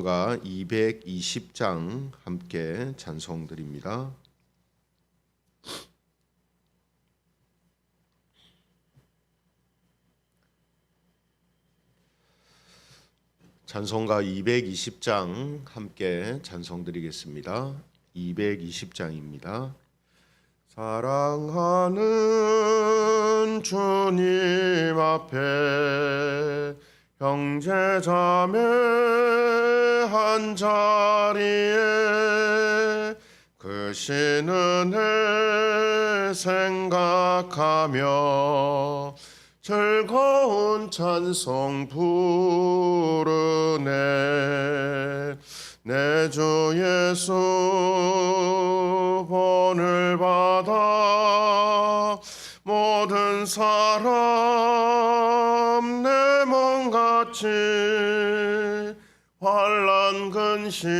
가 220장 함께 찬송드립니다. 찬송가 220장 함께 찬송드리겠습니다. 220장입니다. 사랑하는 주님 앞에 형제자매 한 자리에 그 신은혜 생각하며 즐거운 찬송 부르네. 내 주 예수 본을 받아 모든 사람 내 몸같이 환난 근심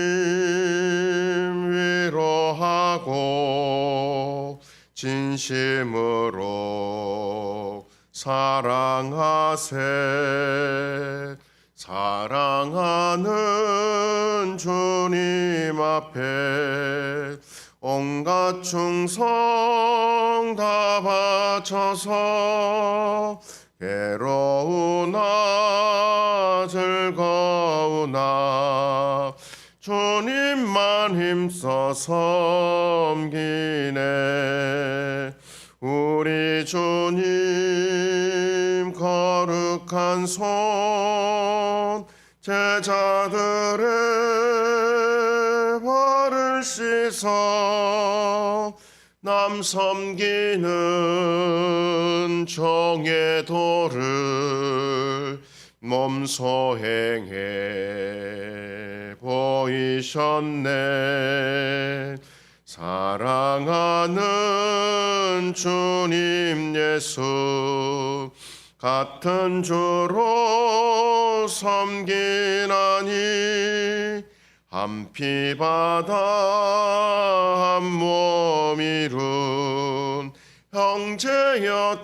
위로하고 진심으로 사랑하세. 사랑하는 주님 앞에 온갖 충성 다 바쳐서 괴로우나 즐거우나 주님만 힘써 섬기네. 우리 주님 거룩한 손 제자들의 발을 씻어 남 섬기는 정의 도를 몸소 행해 보이셨네. 사랑하는 주님 예수 같은 주로 섬기나니 한 피 바다 한 몸 이룬 형제여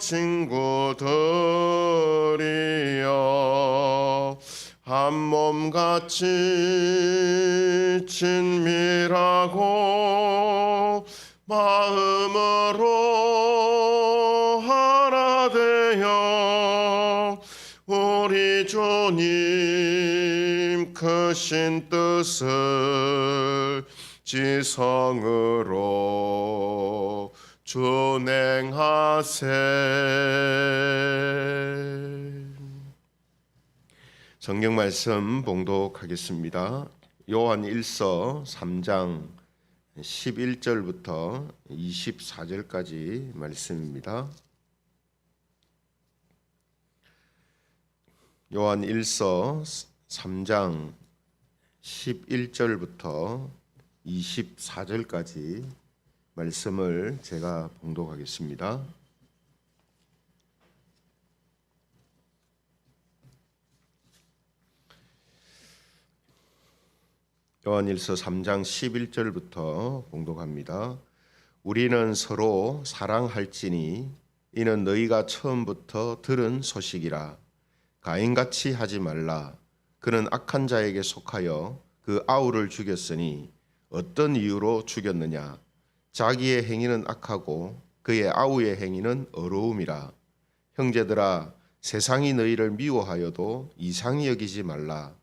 친구들이여 한 몸같이 친밀하고 마음으로 하나 되어 우리 주님 크신 뜻을 지성으로 준행하세. 성경 말씀 봉독하겠습니다. 요한 1서 3장 11절부터 24절까지 말씀입니다. 요한 1서 3장 11절부터 24절까지 말씀을 제가 봉독하겠습니다. 요한일서 3장 11절부터 봉독합니다. 우리는 서로 사랑할지니 이는 너희가 처음부터 들은 소식이라. 가인같이 하지 말라. 그는 악한 자에게 속하여 그 아우를 죽였으니 어떤 이유로 죽였느냐. 자기의 행위는 악하고 그의 아우의 행위는 어로움이라. 형제들아, 세상이 너희를 미워하여도 이상히 여기지 말라.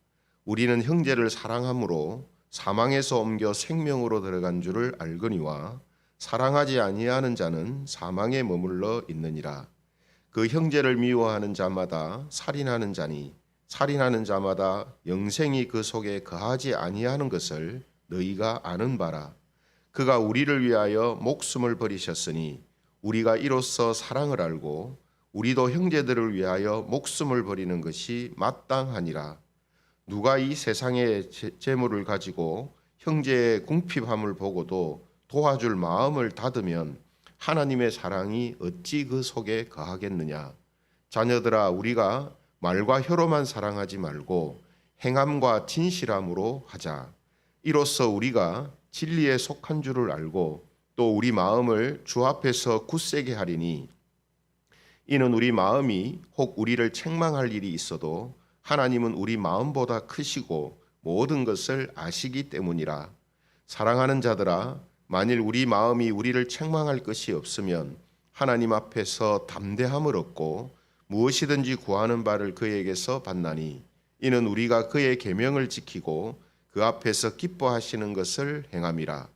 우리는 형제를 사랑함으로 사망에서 옮겨 생명으로 들어간 줄을 알거니와 사랑하지 아니하는 자는 사망에 머물러 있느니라. 그 형제를 미워하는 자마다 살인하는 자니 살인하는 자마다 영생이 그 속에 거하지 아니하는 것을 너희가 아는 바라. 그가 우리를 위하여 목숨을 버리셨으니 우리가 이로써 사랑을 알고 우리도 형제들을 위하여 목숨을 버리는 것이 마땅하니라. 누가 이 세상의 재물을 가지고 형제의 궁핍함을 보고도 도와줄 마음을 닫으면 하나님의 사랑이 어찌 그 속에 거하겠느냐. 자녀들아, 우리가 말과 혀로만 사랑하지 말고 행함과 진실함으로 하자. 이로써 우리가 진리에 속한 줄을 알고 또 우리 마음을 주 앞에서 굳세게 하리니 이는 우리 마음이 혹 우리를 책망할 일이 있어도 하나님은 우리 마음보다 크시고 모든 것을 아시기 때문이라. 사랑하는 자들아, 만일 우리 마음이 우리를 책망할 것이 없으면 하나님 앞에서 담대함을 얻고 무엇이든지 구하는 바를 그에게서 받나니, 이는 우리가 그의 계명을 지키고 그 앞에서 기뻐하시는 것을 행함이라.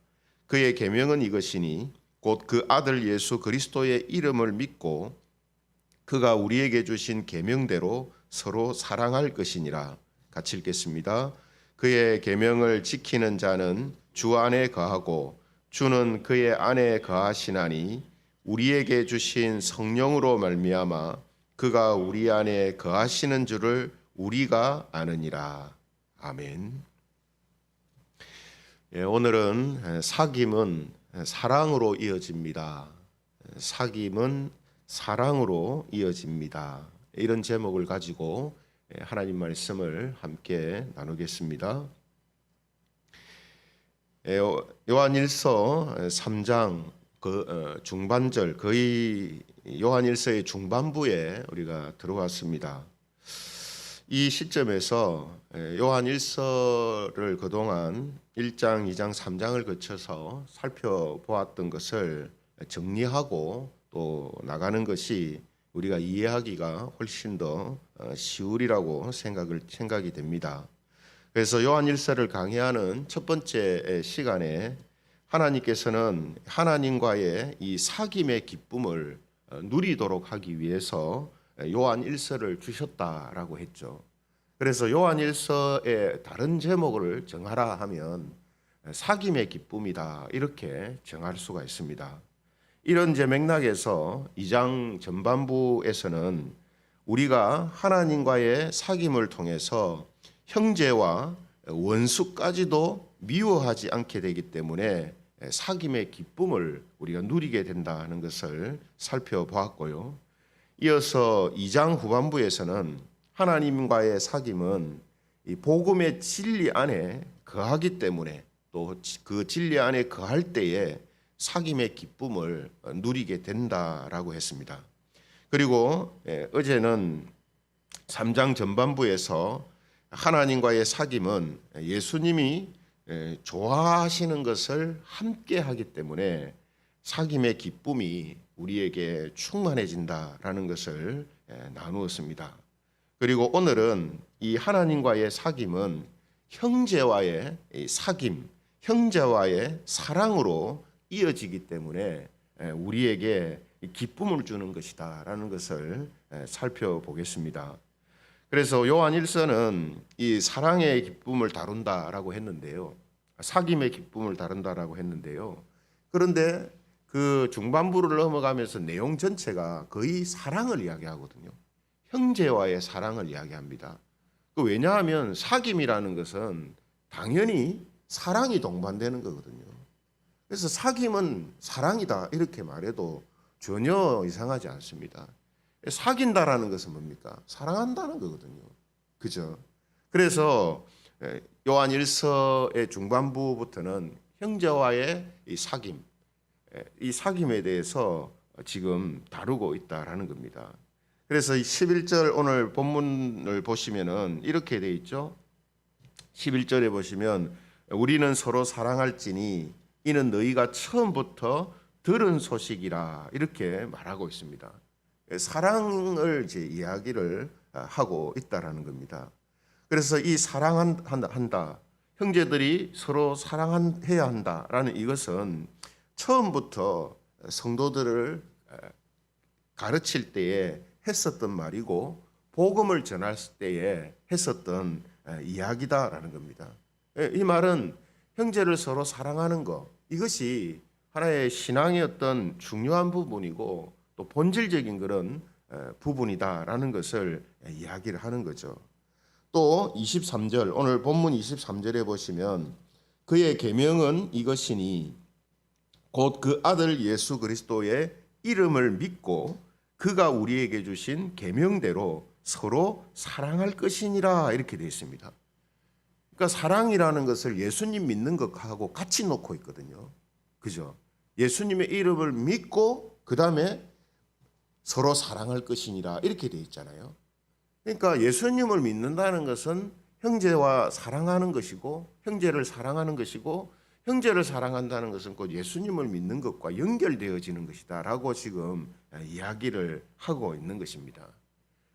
그의 계명은 이것이니 곧 그 아들 예수 그리스도의 이름을 믿고 그가 우리에게 주신 계명대로 서로 사랑할 것이니라. 같이 읽겠습니다. 그의 계명을 지키는 자는 주 안에 거하고 주는 그의 안에 거하시나니, 우리에게 주신 성령으로 말미암아 그가 우리 안에 거하시는 줄을 우리가 아느니라. 아멘. 오늘은 사귐은 사랑으로 이어집니다. 사귐은 사랑으로 이어집니다. 이런 제목을 가지고 하나님 말씀을 함께 나누겠습니다. 요한일서 3장 중반절, 거의 요한일서의 중반부에 우리가 들어왔습니다. 이 시점에서 요한일서를 그동안 1장, 2장, 3장을 거쳐서 살펴보았던 것을 정리하고 또 나가는 것이 우리가 이해하기가 훨씬 더 쉬우리라고 생각이 됩니다. 그래서 요한일서를 강의하는 첫 번째 시간에 하나님께서는 하나님과의 이 사귐의 기쁨을 누리도록 하기 위해서 요한일서를 주셨다라고 했죠. 그래서 요한일서의 다른 제목을 정하라 하면 사귐의 기쁨이다, 이렇게 정할 수가 있습니다. 이런 맥락에서 2장 전반부에서는 우리가 하나님과의 사귐을 통해서 형제와 원수까지도 미워하지 않게 되기 때문에 사귐의 기쁨을 우리가 누리게 된다는 것을 살펴보았고요. 이어서 2장 후반부에서는 하나님과의 사귐은 이 복음의 진리 안에 거하기 때문에, 또 그 진리 안에 거할 때에 사귐의 기쁨을 누리게 된다라고 했습니다. 그리고 어제는 3장 전반부에서 하나님과의 사귐은 예수님이 좋아하시는 것을 함께 하기 때문에 사귐의 기쁨이 우리에게 충만해진다라는 것을 나누었습니다. 그리고 오늘은 이 하나님과의 사귐은 형제와의 사귐, 형제와의 사랑으로 이어지기 때문에 우리에게 기쁨을 주는 것이다라는 것을 살펴보겠습니다. 그래서 요한일서는 이 사랑의 기쁨을 다룬다라고 했는데요, 사귐의 기쁨을 다룬다라고 했는데요. 그런데 그 중반부를 넘어가면서 내용 전체가 거의 사랑을 이야기하거든요. 형제와의 사랑을 이야기합니다. 왜냐하면 사귐이라는 것은 당연히 사랑이 동반되는 거거든요. 그래서 사귐은 사랑이다, 이렇게 말해도 전혀 이상하지 않습니다. 사귄다라는 것은 뭡니까? 사랑한다는 거거든요. 그죠? 그래서 요한일서의 중반부부터는 형제와의 이 사귐, 이 사귐에 대해서 지금 다루고 있다라는 겁니다. 그래서 11절 오늘 본문을 보시면은 이렇게 돼 있죠. 11절에 보시면 우리는 서로 사랑할지니 이는 너희가 처음부터 들은 소식이라, 이렇게 말하고 있습니다. 사랑을 이제 이야기를 하고 있다라는 겁니다. 그래서 이 사랑한다, 형제들이 서로 사랑해야 한다라는 이것은 처음부터 성도들을 가르칠 때에 했었던 말이고 복음을 전할 때에 했었던 이야기다라는 겁니다. 이 말은 형제를 서로 사랑하는 것, 이것이 하나의 신앙의 어떤 중요한 부분이고 또 본질적인 그런 부분이다라는 것을 이야기를 하는 거죠. 또 23절, 오늘 본문 23절에 보시면 그의 계명은 이것이니 곧 그 아들 예수 그리스도의 이름을 믿고 그가 우리에게 주신 계명대로 서로 사랑할 것이니라, 이렇게 되어 있습니다. 그러니까 사랑이라는 것을 예수님 믿는 것하고 같이 놓고 있거든요. 그죠? 예수님의 이름을 믿고 그 다음에 서로 사랑할 것이니라, 이렇게 되어 있잖아요. 그러니까 예수님을 믿는다는 것은 형제와 사랑하는 것이고 형제를 사랑하는 것이고 형제를 사랑한다는 것은 곧 예수님을 믿는 것과 연결되어지는 것이다라고 지금 이야기를 하고 있는 것입니다.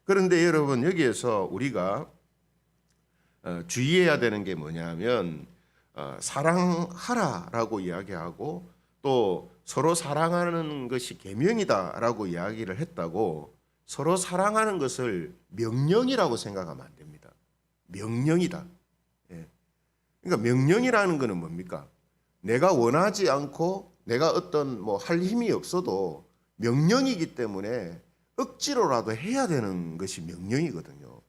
그런데 여러분 여기에서 우리가 주의해야 되는 게 뭐냐면 사랑하라라고 이야기하고 또 서로 사랑하는 것이 계명이다라고 이야기를 했다고 서로 사랑하는 것을 명령이라고 생각하면 안 됩니다. 명령이다. 예. 그러니까 명령이라는 것은 뭡니까? 내가 원하지 않고 내가 어떤 할 힘이 없어도 명령이기 때문에 억지로라도 해야 되는 것이 명령이거든요.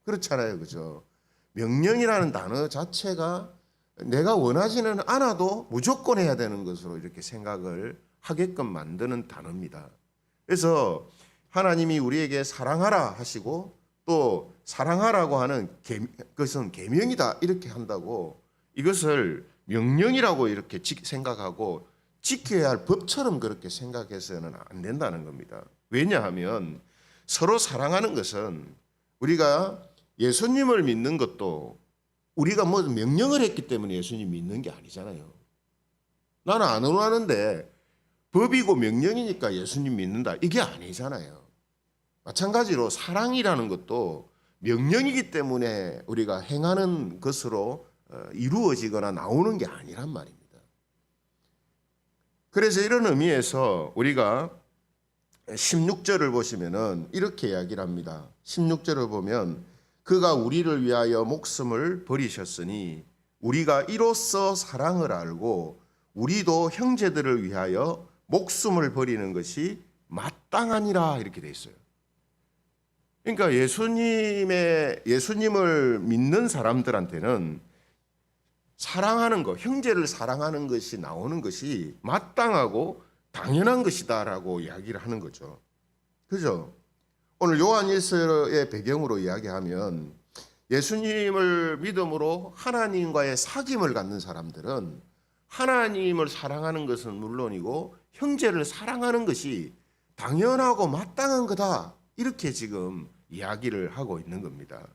그렇잖아요. 그죠? 명령이라는 단어 자체가 내가 원하지는 않아도 무조건 해야 되는 것으로 이렇게 생각을 하게끔 만드는 단어입니다. 그래서 하나님이 우리에게 사랑하라 하시고 또 사랑하라고 하는 것은 계명이다 이렇게 한다고 이것을 명령이라고 이렇게 생각하고 지켜야 할 법처럼 그렇게 생각해서는 안 된다는 겁니다. 왜냐하면 서로 사랑하는 것은 우리가 예수님을 믿는 것도 우리가 명령을 했기 때문에 예수님 믿는 게 아니잖아요. 나는 안 원하는데 법이고 명령이니까 예수님 믿는다. 이게 아니잖아요. 마찬가지로 사랑이라는 것도 명령이기 때문에 우리가 행하는 것으로 이루어지거나 나오는 게 아니란 말입니다. 그래서 이런 의미에서 우리가 16절을 보시면은 이렇게 이야기를 합니다. 16절을 보면 그가 우리를 위하여 목숨을 버리셨으니 우리가 이로써 사랑을 알고 우리도 형제들을 위하여 목숨을 버리는 것이 마땅하니라 이렇게 돼 있어요. 그러니까 예수님을 믿는 사람들한테는 사랑하는 것, 형제를 사랑하는 것이 나오는 것이 마땅하고 당연한 것이다라고 이야기를 하는 거죠. 그죠? 오늘 요한일서의 배경으로 이야기하면 예수님을 믿음으로 하나님과의 사귐을 갖는 사람들은 하나님을 사랑하는 것은 물론이고 형제를 사랑하는 것이 당연하고 마땅한 거다. 이렇게 지금 이야기를 하고 있는 겁니다.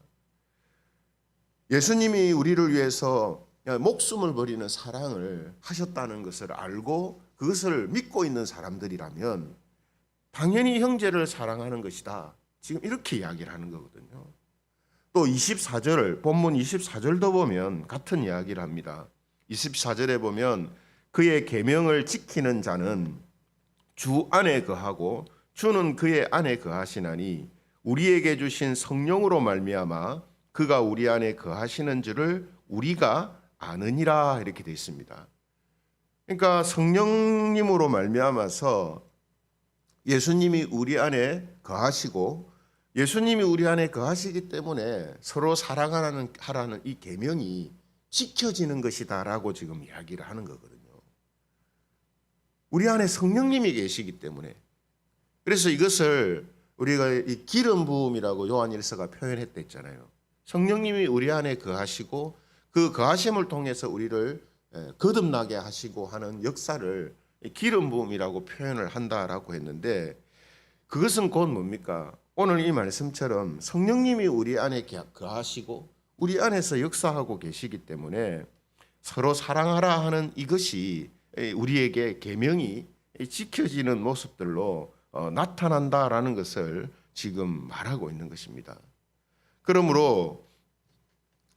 예수님이 우리를 위해서 목숨을 버리는 사랑을 하셨다는 것을 알고 그것을 믿고 있는 사람들이라면 당연히 형제를 사랑하는 것이다. 지금 이렇게 이야기를 하는 거거든요. 또 24절, 본문 24절도 보면 같은 이야기를 합니다. 24절에 보면 그의 계명을 지키는 자는 주 안에 거하고 주는 그의 안에 거하시나니 우리에게 주신 성령으로 말미암아 그가 우리 안에 거하시는 줄을 우리가 아느니라 이렇게 되어 있습니다. 그러니까 성령님으로 말미암아서 예수님이 우리 안에 거하시고 예수님이 우리 안에 거하시기 때문에 서로 사랑하라는 이 계명이 지켜지는 것이다라고 지금 이야기를 하는 거거든요. 우리 안에 성령님이 계시기 때문에 그래서 이것을 우리가 이 기름 부음이라고 요한일서가 표현했댔잖아요. 성령님이 우리 안에 거하시고 그 거하심을 통해서 우리를 거듭나게 하시고 하는 역사를 기름 부음이라고 표현을 한다라고 했는데 그것은 곧 뭡니까? 오늘 이 말씀처럼 성령님이 우리 안에 거하시고 우리 안에서 역사하고 계시기 때문에 서로 사랑하라 하는 이것이 우리에게 계명이 지켜지는 모습들로 나타난다라는 것을 지금 말하고 있는 것입니다. 그러므로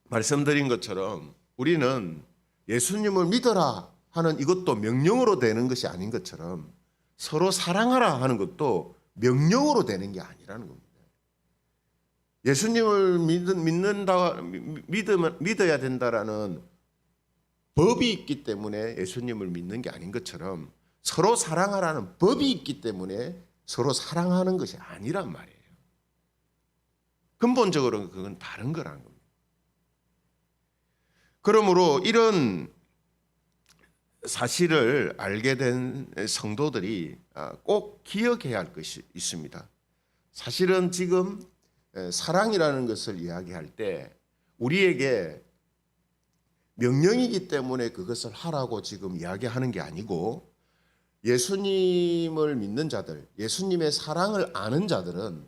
말씀드린 것처럼 우리는 예수님을 믿어라 하는 이것도 명령으로 되는 것이 아닌 것처럼 서로 사랑하라 하는 것도 명령으로 되는 게 아니라는 겁니다. 예수님을 믿어야 된다라는 법이 있기 때문에 예수님을 믿는 게 아닌 것처럼 서로 사랑하라는 법이 있기 때문에 서로 사랑하는 것이 아니란 말이에요. 근본적으로는 그건 다른 거라는 겁니다. 그러므로 이런 사실을 알게 된 성도들이 꼭 기억해야 할 것이 있습니다. 사실은 지금 사랑이라는 것을 이야기할 때 우리에게 명령이기 때문에 그것을 하라고 지금 이야기하는 게 아니고 예수님을 믿는 자들, 예수님의 사랑을 아는 자들은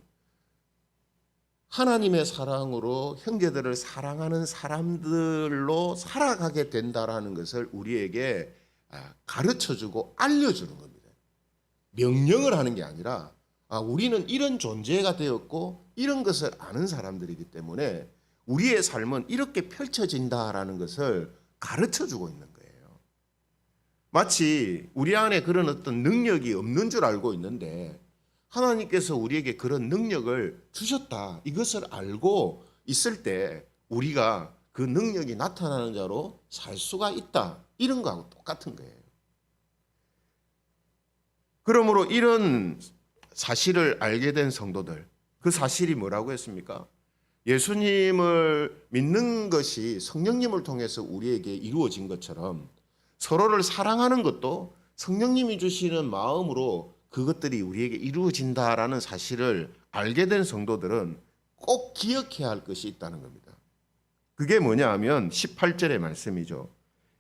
하나님의 사랑으로 형제들을 사랑하는 사람들로 살아가게 된다라는 것을 우리에게 가르쳐주고 알려주는 겁니다. 명령을 하는 게 아니라 우리는 이런 존재가 되었고 이런 것을 아는 사람들이기 때문에 우리의 삶은 이렇게 펼쳐진다라는 것을 가르쳐주고 있는 거예요. 마치 우리 안에 그런 어떤 능력이 없는 줄 알고 있는데 하나님께서 우리에게 그런 능력을 주셨다. 이것을 알고 있을 때 우리가 그 능력이 나타나는 자로 살 수가 있다. 이런 거하고 똑같은 거예요. 그러므로 이런 사실을 알게 된 성도들, 그 사실이 뭐라고 했습니까? 예수님을 믿는 것이 성령님을 통해서 우리에게 이루어진 것처럼 서로를 사랑하는 것도 성령님이 주시는 마음으로 그것들이 우리에게 이루어진다라는 사실을 알게 된 성도들은 꼭 기억해야 할 것이 있다는 겁니다. 그게 뭐냐 하면 18절의 말씀이죠.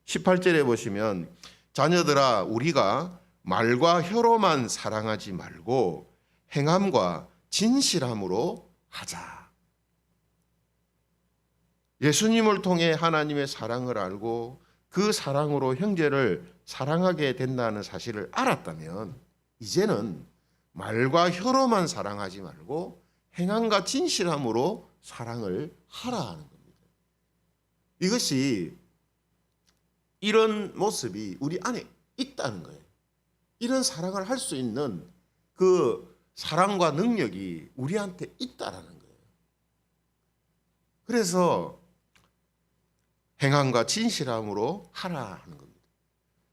18절에 보시면 자녀들아 우리가 말과 혀로만 사랑하지 말고 행함과 진실함으로 하자. 예수님을 통해 하나님의 사랑을 알고 그 사랑으로 형제를 사랑하게 된다는 사실을 알았다면 이제는 말과 혀로만 사랑하지 말고 행함과 진실함으로 사랑을 하라 하는 겁니다. 이것이 이런 모습이 우리 안에 있다는 거예요. 이런 사랑을 할 수 있는 그 사랑과 능력이 우리한테 있다라는 거예요. 그래서 행함과 진실함으로 하라 하는 겁니다.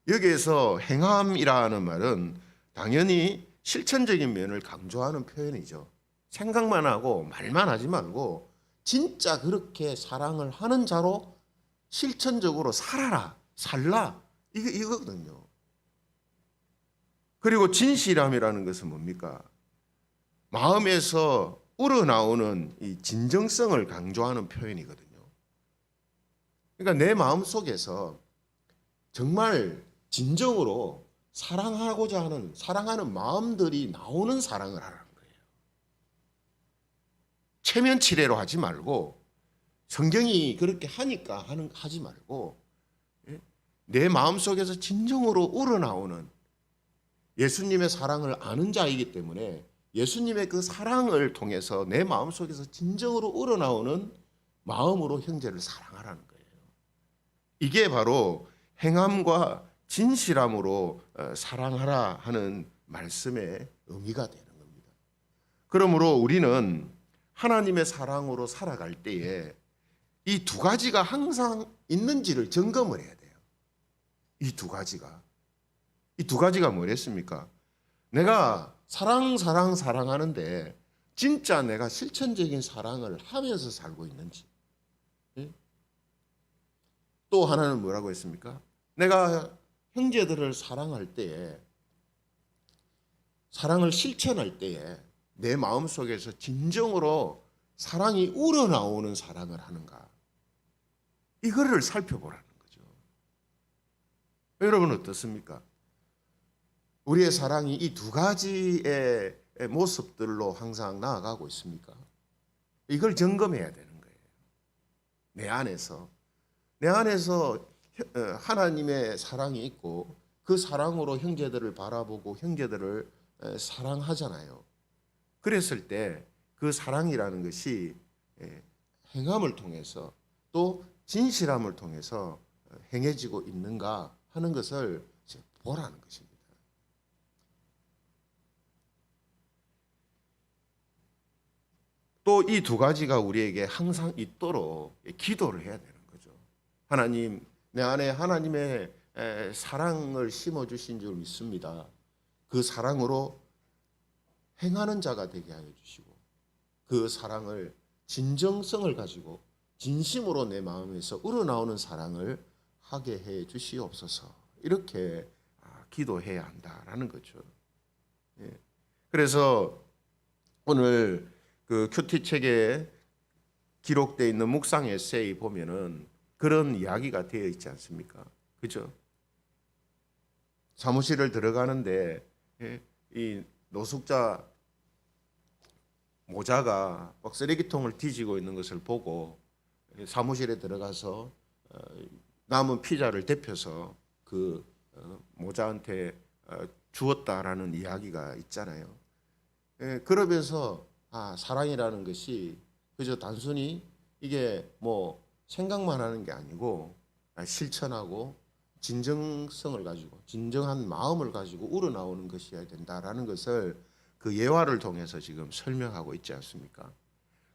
여기에서 행함이라는 말은 당연히 실천적인 면을 강조하는 표현이죠. 생각만 하고 말만 하지 말고 진짜 그렇게 사랑을 하는 자로 실천적으로 살아라, 살라 이거거든요. 그리고 진실함이라는 것은 뭡니까? 마음에서 우러나오는 이 진정성을 강조하는 표현이거든요. 그러니까 내 마음 속에서 정말 진정으로 사랑하고자 하는 사랑하는 마음들이 나오는 사랑을 하라는 거예요. 체면치레로 하지 말고 성경이 그렇게 하니까 하지 말고 내 마음 속에서 진정으로 우러나오는 예수님의 사랑을 아는 자이기 때문에 예수님의 그 사랑을 통해서 내 마음 속에서 진정으로 우러나오는 마음으로 형제를 사랑하라는 거예요. 이게 바로 행함과 진실함으로 사랑하라 하는 말씀의 의미가 되는 겁니다. 그러므로 우리는 하나님의 사랑으로 살아갈 때에 이 두 가지가 항상 있는지를 점검을 해야 돼요. 이 두 가지가 뭐랬습니까? 내가 사랑하는데 진짜 내가 실천적인 사랑을 하면서 살고 있는지. 또 하나는 뭐라고 했습니까? 내가 형제들을 사랑할 때에 사랑을 실천할 때에 내 마음속에서 진정으로 사랑이 우러나오는 사랑을 하는가? 이거를 살펴보라는 거죠. 여러분 어떻습니까? 우리의 사랑이 이 두 가지의 모습들로 항상 나아가고 있습니까? 이걸 점검해야 되는 거예요. 내 안에서 하나님의 사랑이 있고 그 사랑으로 형제들을 바라보고 형제들을 사랑하잖아요. 그랬을 때 그 사랑이라는 것이 행함을 통해서 또 진실함을 통해서 행해지고 있는가 하는 것을 보라는 것입니다. 또 이 두 가지가 우리에게 항상 있도록 기도를 해야 되는 거죠. 하나님, 내 안에 하나님의 사랑을 심어주신 줄 믿습니다. 그 사랑으로 행하는 자가 되게 하여 주시고 그 사랑을 진정성을 가지고 진심으로 내 마음에서 우러나오는 사랑을 하게 해 주시옵소서. 이렇게 기도해야 한다라는 거죠. 그래서 오늘 그 큐티 책에 기록되어 있는 묵상 에세이 보면은 그런 이야기가 되어 있지 않습니까? 그죠? 사무실을 들어가는데 이 노숙자 모자가 막 쓰레기통을 뒤지고 있는 것을 보고 사무실에 들어가서 남은 피자를 데펴서 그 모자한테 주었다라는 이야기가 있잖아요. 그러면서 사랑이라는 것이 그저 단순히 이게 뭐 생각만 하는 게 아니고 실천하고 진정성을 가지고 진정한 마음을 가지고 우러나오는 것이어야 된다라는 것을 그 예화를 통해서 지금 설명하고 있지 않습니까?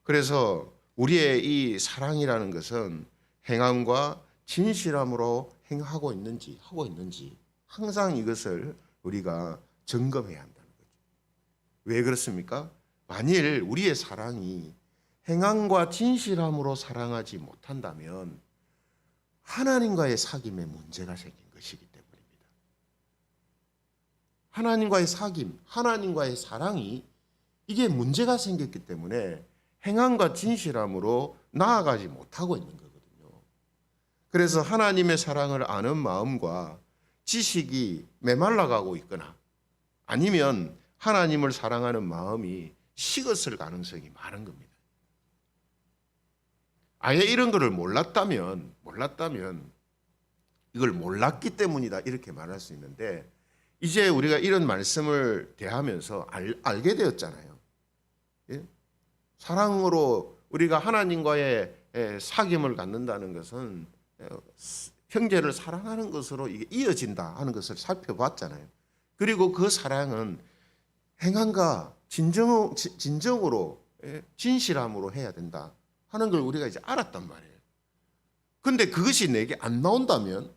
그래서 우리의 이 사랑이라는 것은 행함과 진실함으로 행하고 있는지 하고 있는지 항상 이것을 우리가 점검해야 한다는 거죠. 왜 그렇습니까? 만일 우리의 사랑이 행함과 진실함으로 사랑하지 못한다면 하나님과의 사귐에 문제가 생긴 것이기 때문입니다. 하나님과의 사귐, 하나님과의 사랑이 이게 문제가 생겼기 때문에 행함과 진실함으로 나아가지 못하고 있는 거거든요. 그래서 하나님의 사랑을 아는 마음과 지식이 메말라가고 있거나 아니면 하나님을 사랑하는 마음이 식었을 가능성이 많은 겁니다. 아예 이런 것을 몰랐다면 이걸 몰랐기 때문이다 이렇게 말할 수 있는데 이제 우리가 이런 말씀을 대하면서 알게 되었잖아요. 예? 사랑으로 우리가 하나님과의 사귐을 갖는다는 것은 형제를 사랑하는 것으로 이게 이어진다 하는 것을 살펴봤잖아요. 그리고 그 사랑은 행함과 진정으로 진실함으로 해야 된다 하는 걸 우리가 이제 알았단 말이에요. 근데 그것이 내게 안 나온다면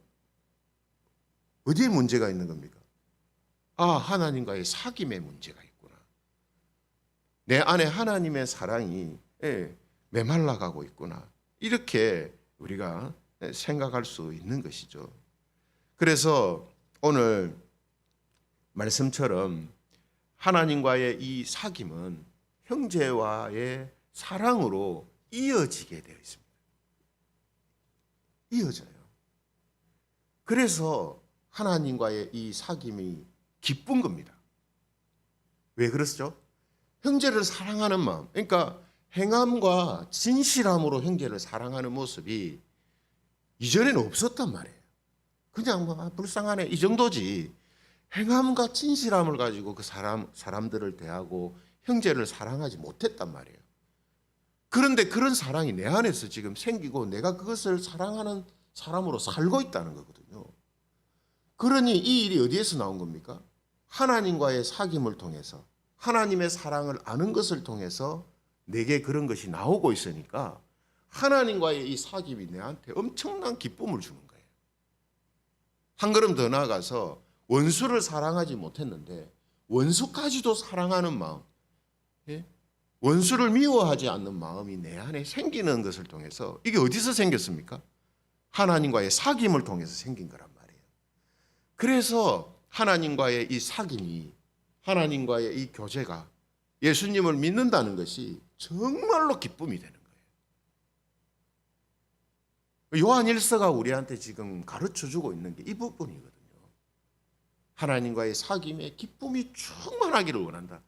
어디에 문제가 있는 겁니까? 하나님과의 사귐에 문제가 있구나. 내 안에 하나님의 사랑이 메말라가고 있구나. 이렇게 우리가 생각할 수 있는 것이죠. 그래서 오늘 말씀처럼 하나님과의 이 사귐은 형제와의 사랑으로 이어지게 되어 있습니다. 이어져요. 그래서 하나님과의 이 사귐이 기쁜 겁니다. 왜 그렇죠? 형제를 사랑하는 마음, 그러니까 행함과 진실함으로 형제를 사랑하는 모습이 이전에는 없었단 말이에요. 그냥 뭐 불쌍하네 이 정도지. 행함과 진실함을 가지고 그 사람들을 대하고 형제를 사랑하지 못했단 말이에요. 그런데 그런 사랑이 내 안에서 지금 생기고 내가 그것을 사랑하는 사람으로 살고 있다는 거거든요. 그러니 이 일이 어디에서 나온 겁니까? 하나님과의 사귐을 통해서 하나님의 사랑을 아는 것을 통해서 내게 그런 것이 나오고 있으니까 하나님과의 이 사귐이 내한테 엄청난 기쁨을 주는 거예요. 한 걸음 더 나아가서 원수를 사랑하지 못했는데 원수까지도 사랑하는 마음, 원수를 미워하지 않는 마음이 내 안에 생기는 것을 통해서 이게 어디서 생겼습니까? 하나님과의 사귐을 통해서 생긴 거란 말이에요. 그래서 하나님과의 이 사귐이 하나님과의 이 교제가 예수님을 믿는다는 것이 정말로 기쁨이 되는 거예요. 요한 1서가 우리한테 지금 가르쳐주고 있는 게 이 부분이거든요. 하나님과의 사귐에 기쁨이 충만하기를 원한다.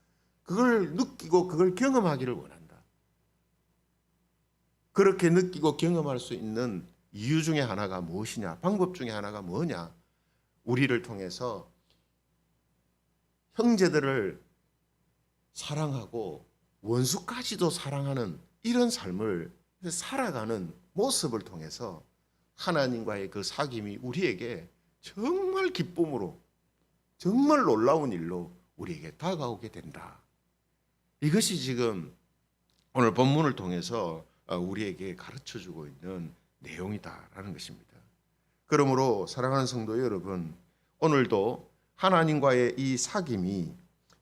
그걸 느끼고 그걸 경험하기를 원한다. 그렇게 느끼고 경험할 수 있는 이유 중에 하나가 무엇이냐? 방법 중에 하나가 뭐냐? 우리를 통해서 형제들을 사랑하고 원수까지도 사랑하는 이런 삶을 살아가는 모습을 통해서 하나님과의 그 사귐이 우리에게 정말 기쁨으로 정말 놀라운 일로 우리에게 다가오게 된다. 이것이 지금 오늘 본문을 통해서 우리에게 가르쳐주고 있는 내용이다라는 것입니다. 그러므로 사랑하는 성도 여러분, 오늘도 하나님과의 이 사귐이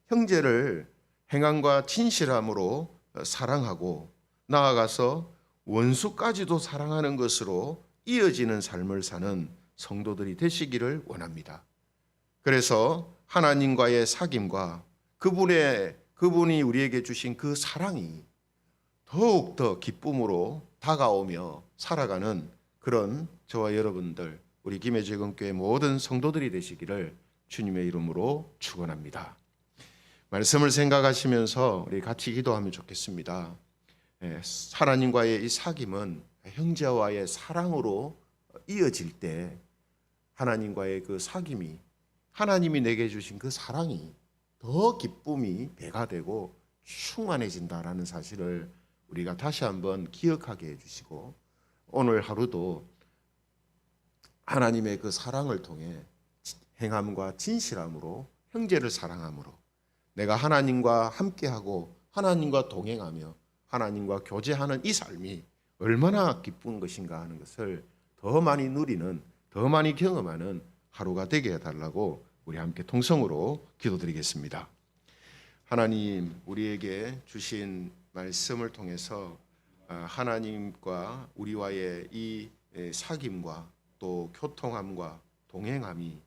형제를 행함과 진실함으로 사랑하고 나아가서 원수까지도 사랑하는 것으로 이어지는 삶을 사는 성도들이 되시기를 원합니다. 그래서 하나님과의 사귐과 그분이 우리에게 주신 그 사랑이 더욱더 기쁨으로 다가오며 살아가는 그런 저와 여러분들, 우리 김해제금교회 모든 성도들이 되시기를 주님의 이름으로 축원합니다. 말씀을 생각하시면서 우리 같이 기도하면 좋겠습니다. 하나님과의 이 사귐은 형제와의 사랑으로 이어질 때 하나님과의 그 사귐이 하나님이 내게 주신 그 사랑이 더 기쁨이 배가 되고 충만해진다라는 사실을 우리가 다시 한번 기억하게 해주시고 오늘 하루도 하나님의 그 사랑을 통해 행함과 진실함으로 형제를 사랑함으로 내가 하나님과 함께하고 하나님과 동행하며 하나님과 교제하는 이 삶이 얼마나 기쁜 것인가 하는 것을 더 많이 누리는 더 많이 경험하는 하루가 되게 해달라고 우리 함께 통성으로 기도드리겠습니다. 하나님, 우리에게 주신 말씀을 통해서 하나님과 우리와의 이 사귐과 또 교통함과 동행함이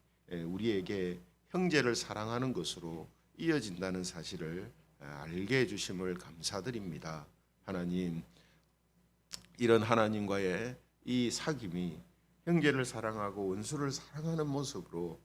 우리에게 형제를 사랑하는 것으로 이어진다는 사실을 알게 해주심을 감사드립니다. 하나님, 이런 하나님과의 이 사귐이 형제를 사랑하고 원수를 사랑하는 모습으로